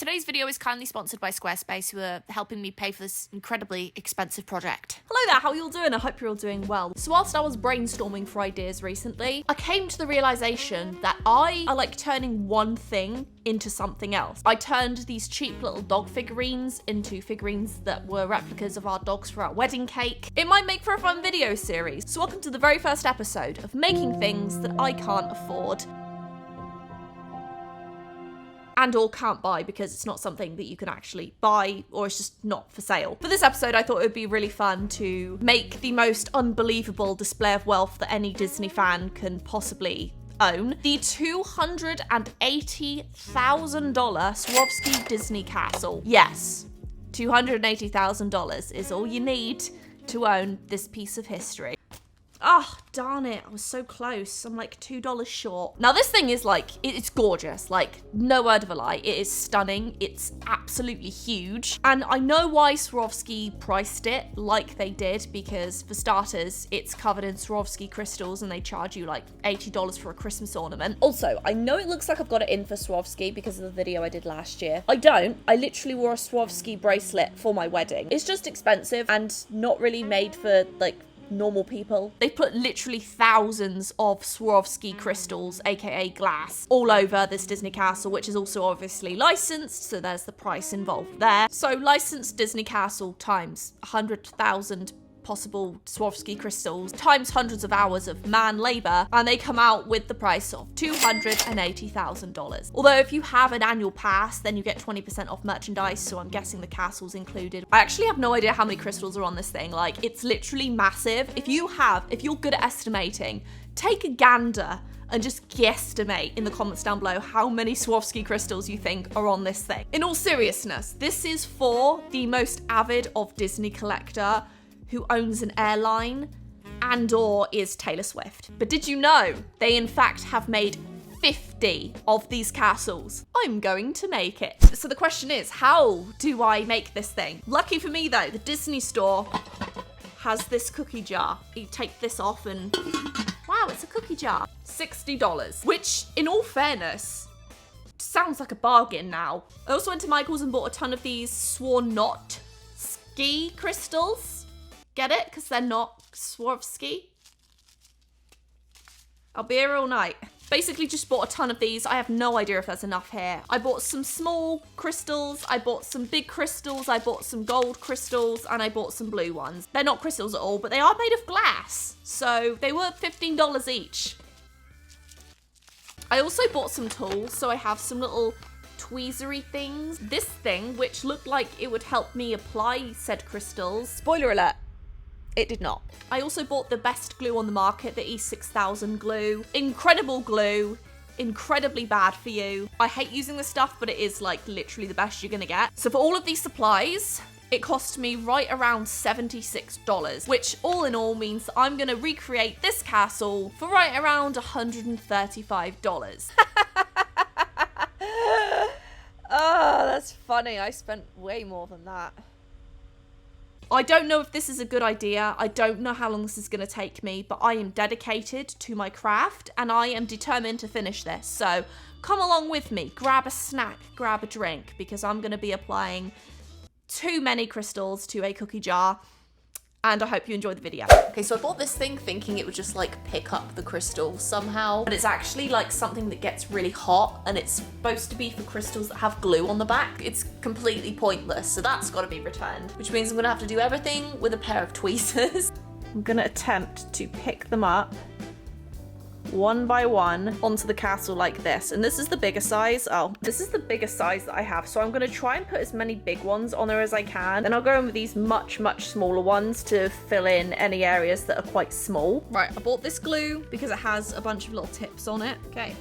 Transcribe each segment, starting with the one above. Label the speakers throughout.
Speaker 1: Today's video is kindly sponsored by Squarespace, who are helping me pay for this incredibly expensive project.
Speaker 2: Hello there, how are you all doing? I hope you're all doing well. So whilst I was brainstorming for ideas recently, I came to the realization that I like turning one thing into something else. I turned these cheap little dog figurines into figurines that were replicas of our dogs for our wedding cake. It might make for a fun video series. So welcome to the very first episode of making things that I can't afford. And or can't buy because it's not something that you can actually buy or it's just not for sale. For this episode, I thought it would be really fun to make the most unbelievable display of wealth that any Disney fan can possibly own. The $280,000 Swarovski Disney Castle. Yes, $280,000 is all you need to own this piece of history. Oh, darn it. I was so close. I'm like $2 short. Now, this thing is like, it's gorgeous. Like, no word of a lie. It is stunning. It's absolutely huge. And I know why Swarovski priced it like they did, because for starters, it's covered in Swarovski crystals and they charge you like $80 for a Christmas ornament. Also, I know it looks like I've got it in for Swarovski because of the video I did last year. I don't. I literally wore a Swarovski bracelet for my wedding. It's just expensive and not really made for like normal people. They put literally thousands of Swarovski crystals, aka glass, all over this Disney castle, which is also obviously licensed, so there's the price involved there. So licensed Disney castle times 100,000 possible Swarovski crystals times hundreds of hours of man labor, and they come out with the price of $280,000. Although if you have an annual pass, then you get 20% off merchandise, so I'm guessing the castle's included. I actually have no idea how many crystals are on this thing. Like, it's literally massive. If you're good at estimating, take a gander and just guesstimate in the comments down below how many Swarovski crystals you think are on this thing. In all seriousness, this is for the most avid of Disney collector who owns an airline and or is Taylor Swift. But did you know they in fact have made 50 of these castles? I'm going to make it. So the question is, how do I make this thing? Lucky for me though, the Disney store has this cookie jar. You take this off and wow, it's a cookie jar. $60, which in all fairness, sounds like a bargain now. I also went to Michael's and bought a ton of these Swarovski crystals. Get it? Because they're not Swarovski. I'll be here all night. Basically just bought a ton of these. I have no idea if there's enough here. I bought some small crystals, I bought some big crystals, I bought some gold crystals, and I bought some blue ones. They're not crystals at all, but they are made of glass. So they were $15 each. I also bought some tools, so I have some little tweezery things. This thing, which looked like it would help me apply said crystals. Spoiler alert. It did not. I also bought the best glue on the market, the E6000 glue. Incredible glue, incredibly bad for you. I hate using this stuff, but it is like literally the best you're gonna get. So for all of these supplies, it cost me right around $76, which all in all means that I'm gonna recreate this castle for right around $135. Oh, that's funny. I spent way more than that. I don't know if this is a good idea. I don't know how long this is going to take me, but I am dedicated to my craft and I am determined to finish this. So come along with me, grab a snack, grab a drink, because I'm going to be applying too many crystals to a cookie jar. And I hope you enjoy the video. Okay, so I bought this thing thinking it would just like pick up the crystal somehow, but it's actually like something that gets really hot and it's supposed to be for crystals that have glue on the back. It's completely pointless, so that's got to be returned, which means I'm gonna have to do everything with a pair of tweezers. I'm gonna attempt to pick them up one by one onto the castle like this. And this is the bigger size. Oh, this is the biggest size that I have. So I'm going to try and put as many big ones on there as I can. Then I'll go in with these much smaller ones to fill in any areas that are quite small. Right, I bought this glue because it has a bunch of little tips on it. Okay,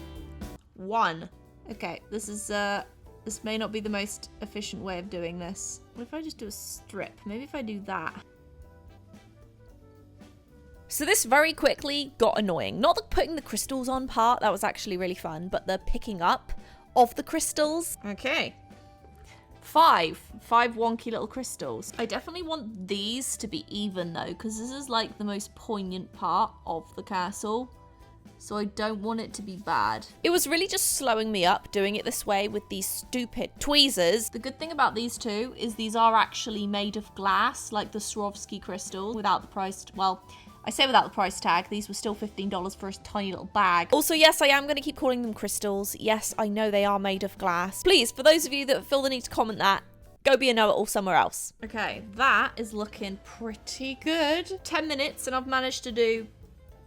Speaker 2: one. Okay, this is, this may not be the most efficient way of doing this. What if I just do a strip? Maybe if I do that. So this very quickly got annoying. Not the putting the crystals on part, that was actually really fun, but the picking up of the crystals. Okay. Five wonky little crystals. I definitely want these to be even though, because this is like the most poignant part of the castle. so I don't want it to be bad. It was really just slowing me up doing it this way with these stupid tweezers. The good thing about these two is these are actually made of glass, like the Swarovski crystal, without the price, well, I say without the price tag. These were still $15 for a tiny little bag. Also, yes, I am going to keep calling them crystals. Yes, I know they are made of glass. Please, for those of you that feel the need to comment that, go be a know-it-all somewhere else. Okay, that is looking pretty good. 10 minutes and I've managed to do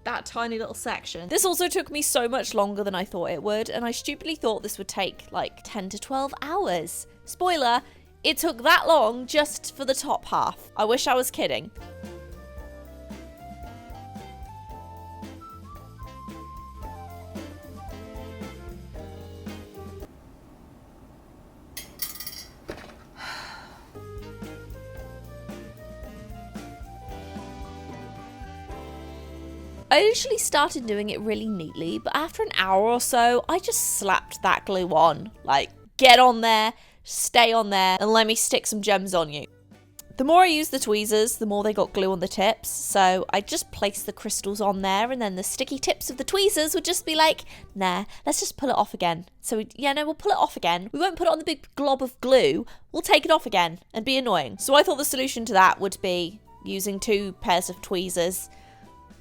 Speaker 2: that tiny little section. This also took me so much longer than I thought it would, and I stupidly thought this would take like 10 to 12 hours. Spoiler, it took that long just for the top half. I wish I was kidding. I initially started doing it really neatly, but after an hour or so, I just slapped that glue on. Like, get on there, stay on there, and let me stick some gems on you. The more I used the tweezers, the more they got glue on the tips, so I just placed the crystals on there, and then the sticky tips of the tweezers would just be like, nah, let's just pull it off again. So, we'll pull it off again. We won't put it on the big glob of glue, we'll take it off again, and be annoying. So I thought the solution to that would be using 2 pairs of tweezers.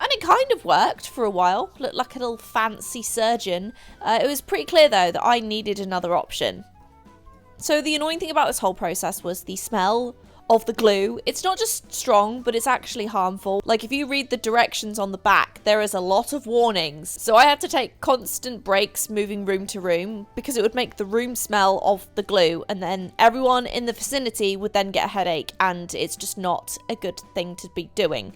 Speaker 2: And it kind of worked for a while. Looked like a little fancy surgeon. It was pretty clear, though, that I needed another option. So the annoying thing about this whole process was the smell of the glue. It's not just strong, but it's actually harmful. Like, if you read the directions on the back, there is a lot of warnings. So I had to take constant breaks moving room to room because it would make the room smell of the glue, and then everyone in the vicinity would then get a headache, and it's just not a good thing to be doing.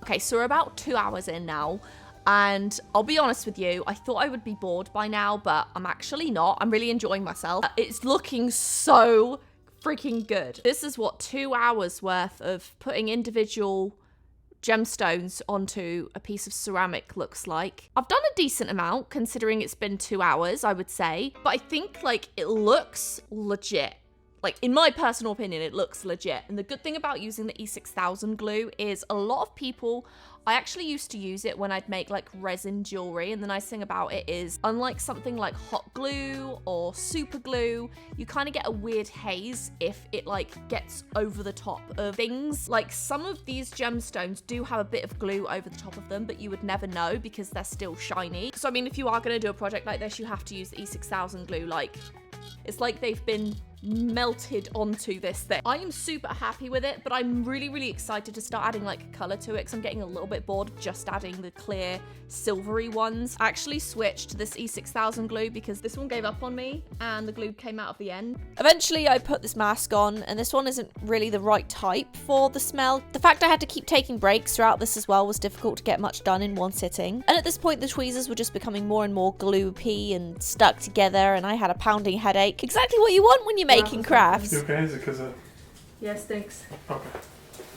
Speaker 2: Okay, so we're about 2 hours in now, and I'll be honest with you, I thought I would be bored by now, but I'm actually not. I'm really enjoying myself. It's looking so freaking good. This is what 2 hours worth of putting individual gemstones onto a piece of ceramic looks like. I've done a decent amount considering it's been 2 hours, I would say, but I think like it looks legit. Like, in my personal opinion, it looks legit. And the good thing about using the E6000 glue is a lot of people, I actually used to use it when I'd make like resin jewelry. And the nice thing about it is, unlike something like hot glue or super glue, you kind of get a weird haze if it like gets over the top of things. Like, some of these gemstones do have a bit of glue over the top of them, but you would never know because they're still shiny. So, I mean, if you are going to do a project like this, you have to use the E6000 glue. Like, it's like they've been melted onto this thing. I am super happy with it, but I'm really, really excited to start adding like color to it because I'm getting a little bit bored of just adding the clear silvery ones. I actually switched to this E6000 glue because this one gave up on me and the glue came out of the end. Eventually I put this mask on, and this one isn't really the right type for the smell. The fact I had to keep taking breaks throughout this as well was difficult to get much done in one sitting. And at this point the tweezers were just becoming more and more gloopy and stuck together, and I had a pounding headache. Exactly what you want when you're making crafts.
Speaker 3: You okay? Is it because of...
Speaker 2: Yes, thanks.
Speaker 3: Okay.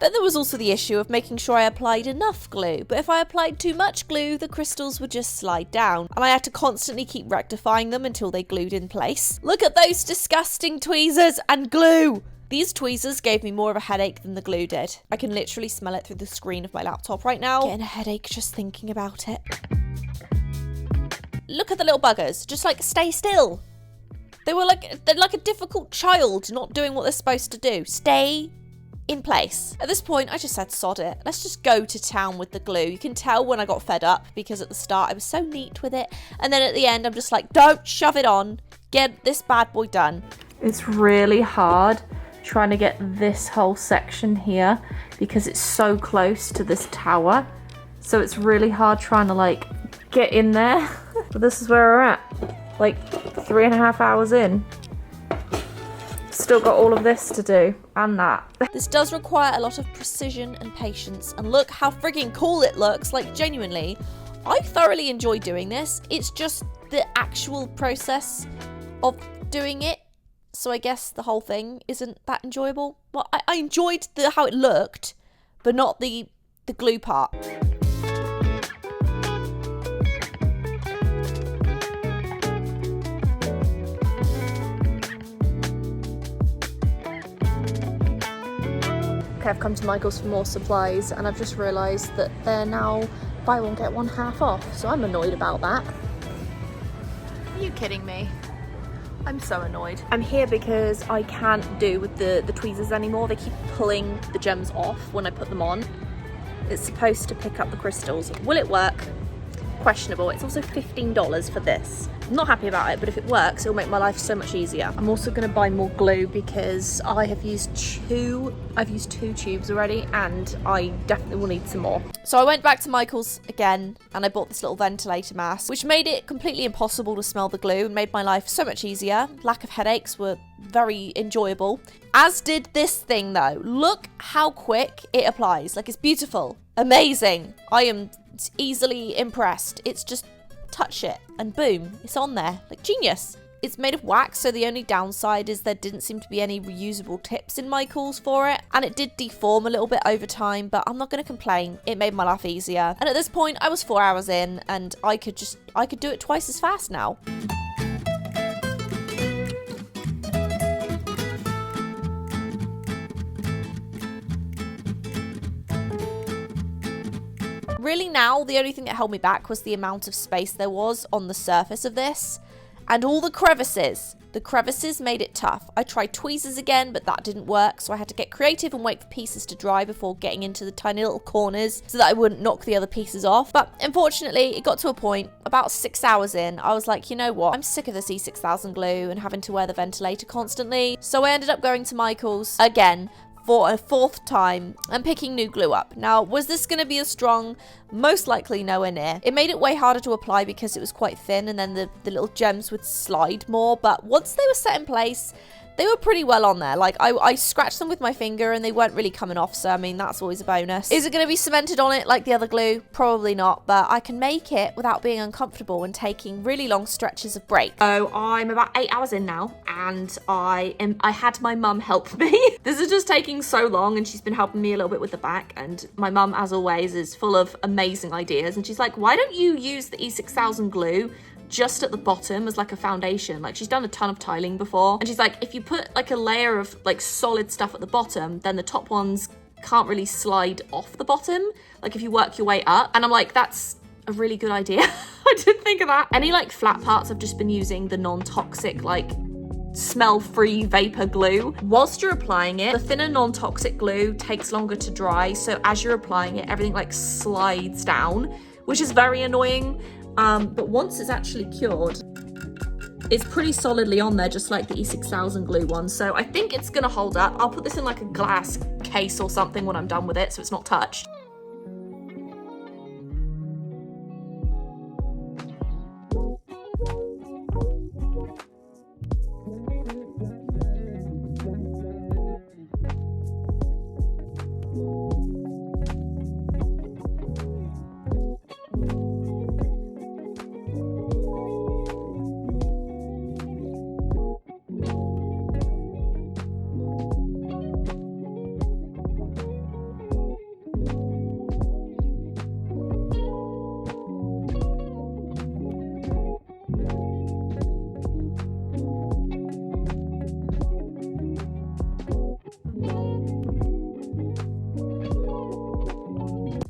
Speaker 2: But there was also the issue of making sure I applied enough glue. But if I applied too much glue, the crystals would just slide down. And I had to constantly keep rectifying them until they glued in place. Look at those disgusting tweezers and glue! These tweezers gave me more of a headache than the glue did. I can literally smell it through the screen of my laptop right now. Getting a headache just thinking about it. Look at the little buggers. Just like, stay still. They're like a difficult child not doing what they're supposed to do. Stay in place. At this point, I just said, sod it. Let's just go to town with the glue. You can tell when I got fed up because at the start I was so neat with it. And then at the end, I'm just like, don't shove it on. Get this bad boy done. It's really hard trying to get this whole section here because it's so close to this tower. So it's really hard trying to like get in there. But this is where we're at. Like 3.5 hours in. Still got all of this to do, and that. This does require a lot of precision and patience, and look how frigging cool it looks. Like, genuinely, I thoroughly enjoy doing this. It's just the actual process of doing it, so I guess the whole thing isn't that enjoyable. Well, I enjoyed how it looked, but not the glue part. Okay, I've come to Michael's for more supplies and I've just realised that they're now buy one get one half off, so I'm annoyed about that.
Speaker 1: Are you kidding me?
Speaker 2: I'm so annoyed. I'm here because I can't do with the tweezers anymore. They keep pulling the gems off when I put them on. It's supposed to pick up the crystals. Will it work? Questionable. It's also $15 for this. I'm not happy about it, but if it works, it'll make my life so much easier. I'm also gonna buy more glue because I've used two tubes already and I definitely will need some more. So I went back to Michael's again and I bought this little ventilator mask, which made it completely impossible to smell the glue and made my life so much easier. Lack of headaches were very enjoyable. As did this thing though. Look how quick it applies. Like, it's beautiful. Amazing. I am easily impressed. It's just touch it and boom, it's on there. Like, genius. It's made of wax, so the only downside is there didn't seem to be any reusable tips in Michael's for it, and it did deform a little bit over time, but I'm not going to complain. It made my life easier. And at this point, I was 4 hours in and I could do it twice as fast now. Really now, the only thing that held me back was the amount of space there was on the surface of this. And all the crevices. The crevices made it tough. I tried tweezers again, but that didn't work, so I had to get creative and wait for pieces to dry before getting into the tiny little corners so that I wouldn't knock the other pieces off. But unfortunately, it got to a point, about 6 hours in, I was like, you know what? I'm sick of this E6000 glue and having to wear the ventilator constantly. So I ended up going to Michael's again for a 4th time and picking new glue up. Now, was this going to be as strong? Most likely nowhere near. It made it way harder to apply because it was quite thin and then the little gems would slide more, but once they were set in place, they were pretty well on there. Like, I scratched them with my finger and they weren't really coming off, so I mean, that's always a bonus. Is it going to be cemented on it like the other glue? Probably not, but I can make it without being uncomfortable and taking really long stretches of break. So I'm about 8 hours in now and I had my mum help me. This is just taking so long and she's been helping me a little bit with the back, and my mum, as always, is full of amazing ideas, and she's like, why don't you use the E6000 glue just at the bottom as like a foundation? Like, she's done a ton of tiling before, and she's like, if you put like a layer of like solid stuff at the bottom, then the top ones can't really slide off the bottom, like if you work your way up. And I'm like, that's a really good idea. I didn't think of that. Any like flat parts, I've just been using the non-toxic, like smell-free vapor glue. Whilst you're applying it, the thinner non-toxic glue takes longer to dry, so as you're applying it, everything like slides down, which is very annoying. But once it's actually cured, it's pretty solidly on there, just like the E6000 glue one. So I think it's gonna hold up. I'll put this in like a glass case or something when I'm done with it, so it's not touched.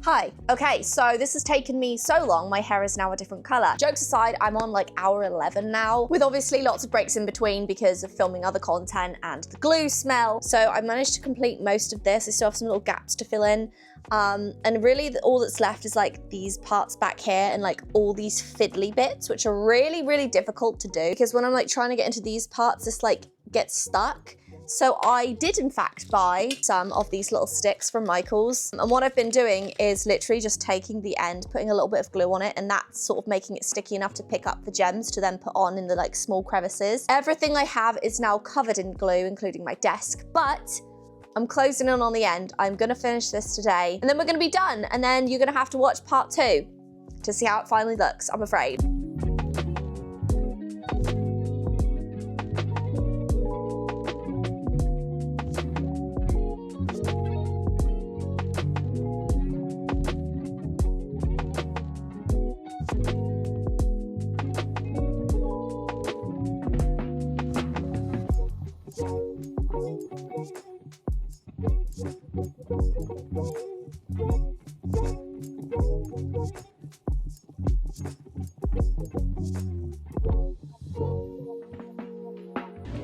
Speaker 2: Hi. Okay, so this has taken me so long, my hair is now a different color. Jokes aside, I'm on like hour 11 now, with obviously lots of breaks in between because of filming other content and the glue smell. So I managed to complete most of this. I still have some little gaps to fill in. And really all that's left is like these parts back here and like all these fiddly bits, which are really, really difficult to do because when I'm like trying to get into these parts, this like gets stuck. So I did in fact buy some of these little sticks from Michael's, and what I've been doing is literally just taking the end, putting a little bit of glue on it, and that's sort of making it sticky enough to pick up the gems to then put on in the like small crevices. Everything I have is now covered in glue, including my desk, but I'm closing in on the end. I'm gonna finish this today, and then we're gonna be done, and then you're gonna have to watch part 2 to see how it finally looks, I'm afraid.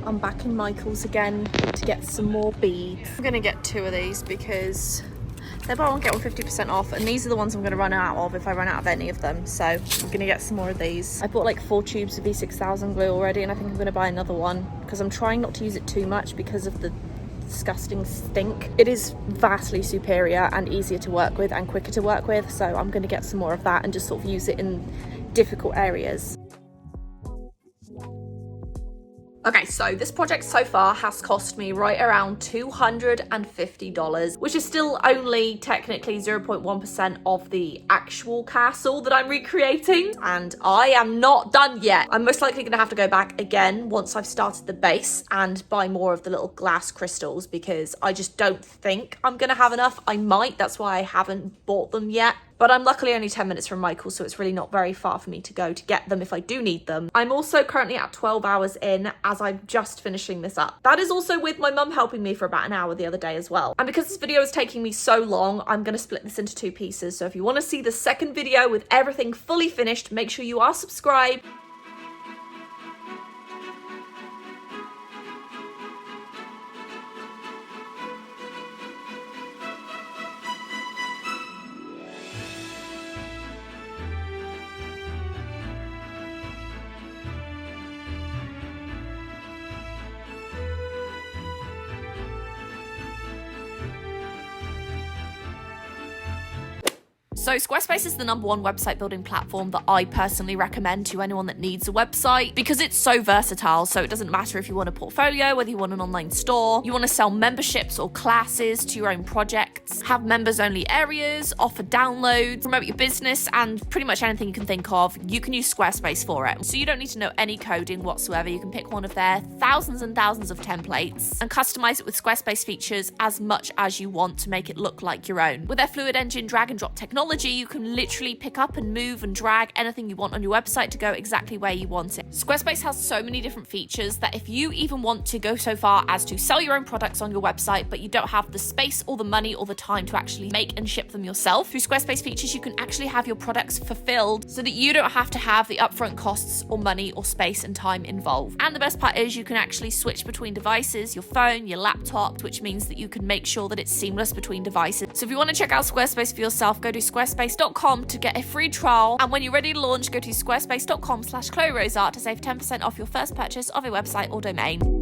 Speaker 2: I'm back in Michael's again to get some more beads. I'm gonna get 2 of these because they're buy one get one 50% off, and these are the ones I'm gonna run out of if I run out of any of them. So I'm gonna get some more of these. I bought like 4 tubes of V6000 glue already, and I think I'm gonna buy another one because I'm trying not to use it too much because of the disgusting stink. It is vastly superior and easier to work with and quicker to work with, so I'm gonna get some more of that and just sort of use it in difficult areas. Okay, so this project so far has cost me right around $250, which is still only technically 0.1% of the actual castle that I'm recreating, and I am not done yet. I'm most likely gonna have to go back again once I've started the base and buy more of the little glass crystals because I just don't think I'm gonna have enough. I might, that's why I haven't bought them yet. But I'm luckily only 10 minutes from Michael, so it's really not very far for me to go to get them if I do need them. I'm also currently at 12 hours in as I'm just finishing this up. That is also with my mum helping me for about an hour the other day as well. And because this video is taking me so long, I'm gonna split this into 2 pieces. So if you wanna see the second video with everything fully finished, make sure you are subscribed.
Speaker 1: So Squarespace is the #1 website building platform that I personally recommend to anyone that needs a website because it's so versatile. So it doesn't matter if you want a portfolio, whether you want an online store, you want to sell memberships or classes to your own projects, have members only areas, offer downloads, promote your business, and pretty much anything you can think of, you can use Squarespace for it. So you don't need to know any coding whatsoever. You can pick one of their thousands and thousands of templates and customize it with Squarespace features as much as you want to make it look like your own. With their Fluid Engine drag and drop technology, you can literally pick up and move and drag anything you want on your website to go exactly where you want it. Squarespace has so many different features that if you even want to go so far as to sell your own products on your website, but you don't have the space or the money or the time to actually make and ship them yourself, through Squarespace features, you can actually have your products fulfilled so that you don't have to have the upfront costs or money or space and time involved. And the best part is you can actually switch between devices, your phone, your laptop, which means that you can make sure that it's seamless between devices. So if you want to check out Squarespace for yourself, go to squarespace.com to get a free trial, and when you're ready to launch, go to squarespace.com/CHLOEROSEART to save 10% off your first purchase of a website or domain.